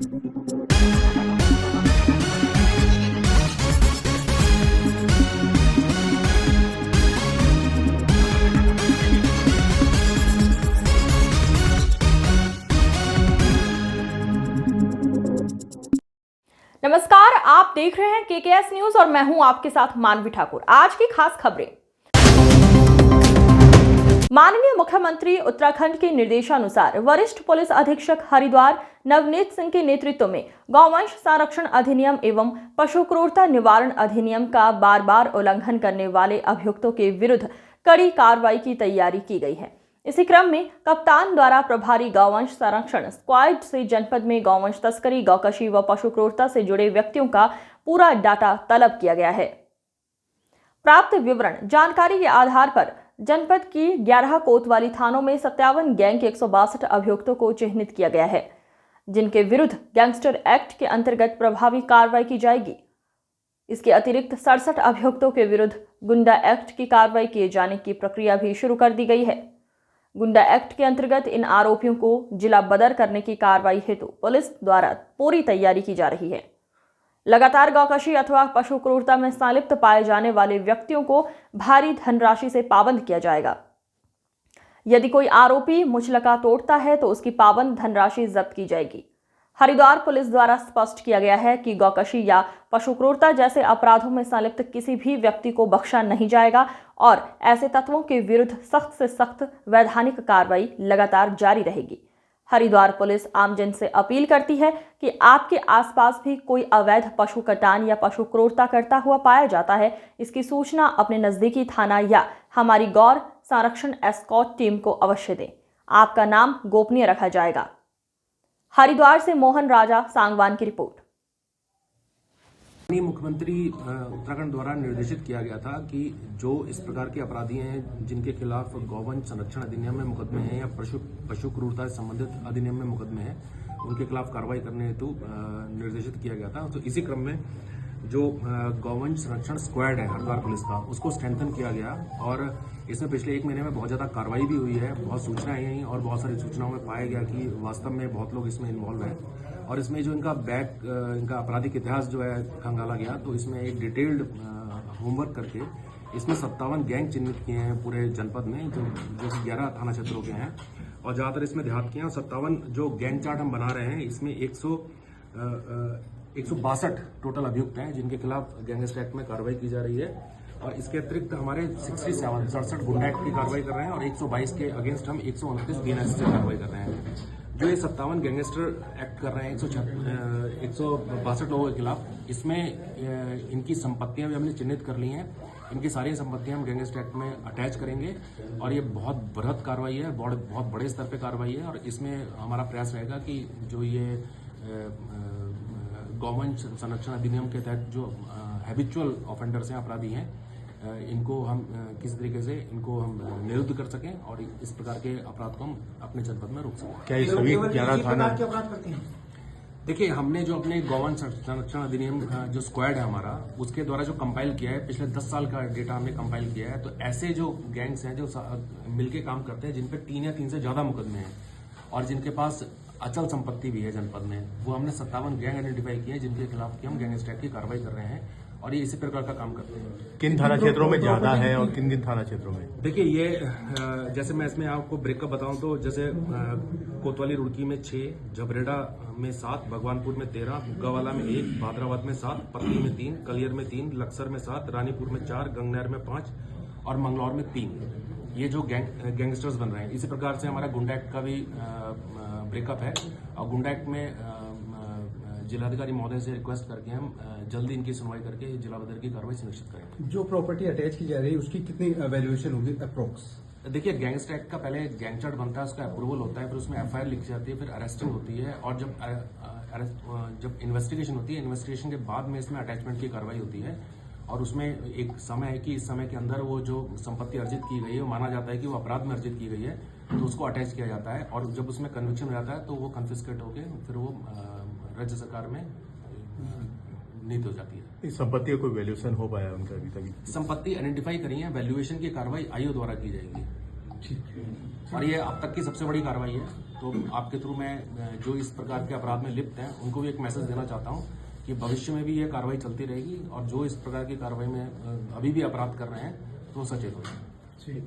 नमस्कार, आप देख रहे हैं केकेएस न्यूज और मैं हूं आपके साथ मानवी ठाकुर। आज की खास खबरें। माननीय मुख्यमंत्री उत्तराखंड के निर्देशानुसार वरिष्ठ पुलिस अधीक्षक हरिद्वार नवनीत सिंह के नेतृत्व में गौवंश संरक्षण अधिनियम एवं पशु क्रूरता निवारण अधिनियम का बार बार उल्लंघन करने वाले अभियुक्तों के विरुद्ध कड़ी कार्रवाई की तैयारी की गई है। इसी क्रम में कप्तान द्वारा प्रभारी गौवंश संरक्षण स्क्वाड से जनपद में गौवंश तस्करी, गौकशी व पशु क्रूरता से जुड़े व्यक्तियों का पूरा डाटा तलब किया गया है। प्राप्त विवरण जानकारी के आधार पर जनपद की 11 कोतवाली थानों में 57 गैंग के 162 अभियुक्तों को चिन्हित किया गया है, जिनके विरुद्ध गैंगस्टर एक्ट के अंतर्गत प्रभावी कार्रवाई की जाएगी। इसके अतिरिक्त 67 अभियुक्तों के विरुद्ध गुंडा एक्ट की कार्रवाई किए जाने की प्रक्रिया भी शुरू कर दी गई है। गुंडा एक्ट के अंतर्गत इन आरोपियों को जिला बदर करने की कार्रवाई हेतु पुलिस द्वारा पूरी तैयारी की जा रही है। लगातार गौकशी अथवा पशु क्रूरता में संलिप्त पाए जाने वाले व्यक्तियों को भारी धनराशि से पाबंद किया जाएगा। यदि कोई आरोपी मुचलका तोड़ता है तो उसकी पाबंद धनराशि जब्त की जाएगी। हरिद्वार पुलिस द्वारा स्पष्ट किया गया है कि गौकशी या पशु क्रूरता जैसे अपराधों में संलिप्त किसी भी व्यक्ति को बख्शा नहीं जाएगा और ऐसे तत्वों के विरुद्ध सख्त से सख्त वैधानिक कार्रवाई लगातार जारी रहेगी। हरिद्वार पुलिस आमजन से अपील करती है कि आपके आसपास भी कोई अवैध पशु कटान या पशु क्रूरता करता हुआ पाया जाता है, इसकी सूचना अपने नजदीकी थाना या हमारी गौर संरक्षण एस्कॉर्ट टीम को अवश्य दें। आपका नाम गोपनीय रखा जाएगा। हरिद्वार से मोहन राजा सांगवान की रिपोर्ट। मुख्यमंत्री उत्तराखंड द्वारा निर्देशित किया गया था कि जो इस प्रकार के अपराधी हैं जिनके खिलाफ गौवंश संरक्षण अधिनियम में मुकदमे हैं या पशु क्रूरता से संबंधित अधिनियम में मुकदमे हैं, उनके खिलाफ कार्रवाई करने हेतु निर्देशित किया गया था। तो इसी क्रम में जो गौवंश संरक्षण स्क्वाड है हरिद्वार पुलिस का, उसको स्ट्रेंथन किया गया और इसमें पिछले 1 महीने में बहुत ज्यादा कार्रवाई भी हुई है। बहुत सूचनाएं आई और बहुत सारी सूचनाओं में पाया गया कि वास्तव में बहुत लोग इसमें इन्वॉल्व हैं और इसमें जो इनका आपराधिक इतिहास जो है खंगाला गया, तो इसमें एक डिटेल्ड होमवर्क करके इसमें 57 गैंग चिन्हित किए हैं पूरे जनपद में, जो 11 थाना क्षेत्रों के हैं और ज्यादातर इसमें देहात के हैं। 57 जो गैंग चार्ट हम बना रहे हैं, इसमें 162 टोटल अभियुक्त हैं जिनके खिलाफ गैंगस्टर एक्ट में कार्रवाई की जा रही है और इसके अतिरिक्त हमारे 67 गुंडा एक्ट की कार्रवाई कर रहे हैं और 122 के अगेंस्ट हम 129 बीएनएस से कार्रवाई कर रहे हैं। जो ये 57 गैंगस्टर एक्ट कर रहे हैं 162 लोगों के खिलाफ, इसमें इनकी संपत्तियां भी हमने चिन्हित कर ली हैं। इनकी सारी संपत्तियां हम गैंगस्टर एक्ट में अटैच करेंगे और ये बहुत बृहद कार्रवाई है, बहुत बड़े स्तर पे कार्रवाई है और इसमें हमारा प्रयास रहेगा कि जो ये गौवंश संरक्षण अधिनियम के तहत जो हैबिचुअल ऑफेंडर्स हैं, अपराधी हैं, इनको हम किसी तरीके से इनको हम निरुद्ध कर सकें और इस प्रकार के अपराध को हम अपने जनपद में रोक सकें। क्या ये सभी 11 थाना के अपराध करते हैं? देखिए, हमने जो अपने गौवंश संरक्षण अधिनियम जो स्क्वाड है हमारा, उसके द्वारा जो कंपाइल किया है, पिछले 10 साल का डेटा हमने कंपाइल किया है, तो ऐसे जो गैंग्स हैं जो मिलके काम करते हैं, जिन पे 3 या 3 से ज्यादा मुकदमे हैं और जिनके पास अचल संपत्ति भी है जनपद में, वो हमने 57 गैंग आइडेंटिफाई किए हैं जिनके खिलाफ की हम गैंगस्टर एक्ट की कार्रवाई कर रहे हैं और ये इसी प्रकार का काम करते हैं। किन थाना क्षेत्रों में ज्यादा है और किन किन थाना क्षेत्रों में? देखिए, ये जैसे मैं इसमें आपको ब्रेकअप बताऊं तो जैसे कोतवाली रुड़की में 6, झबरेड़ा में 7, भगवानपुर में 13, गवाला में 1, भादराबाद में 7, पत्नी में 3, कलियर में 3, लक्सर में 7, रानीपुर में 4, गंगनहर में 5 और मंगलौर में 3। ये जो गैंगस्टर्स बन रहे हैं, इसी प्रकार से हमारा गुंडा एक्ट का भी ब्रेकअप है और गुंडा एक्ट में जिलाधिकारी महोदय से रिक्वेस्ट करके हम जल्दी इनकी सुनवाई करके जिला बदर की कार्रवाई सुनिश्चित करेंगे। जो प्रॉपर्टी अटैच की जा रही है उसकी कितनी वैल्यूएशन होगी अप्रोक्स? देखिए, गैंगस्टर एक्ट का पहले गैंग चार्ट बनता है, उसका अप्रूवल होता है, फिर उसमें एफआईआर लिखी जाती है, फिर अरेस्टिंग होती है और जब इन्वेस्टिगेशन होती है, इन्वेस्टिगेशन के बाद में इसमें अटैचमेंट की कार्रवाई होती है और उसमें एक समय है कि इस समय के अंदर वो जो संपत्ति अर्जित की गई है, वो माना जाता है कि वो अपराध में अर्जित की गई है, तो उसको अटैच किया जाता है और जब उसमें कन्विक्शन हो जाता है तो वो कन्फिस्केट होकर फिर वो राज्य सरकार में नीति हो जाती है। इस संपत्ति का कोई वैल्यूएशन हो पाया उनका अभी तक? संपत्ति आइडेंटिफाई करी है, वैल्यूएशन की कार्रवाई आईओ द्वारा की जाएगी और ये अब तक की सबसे बड़ी कार्रवाई है। तो आपके थ्रू मैं जो इस प्रकार के अपराध में लिप्त हैं उनको भी एक मैसेज देना चाहता हूं कि भविष्य में भी ये कार्रवाई चलती रहेगी और जो इस प्रकार की कार्रवाई में अभी भी अपराध कर रहे हैं तो सचेत हो जाए।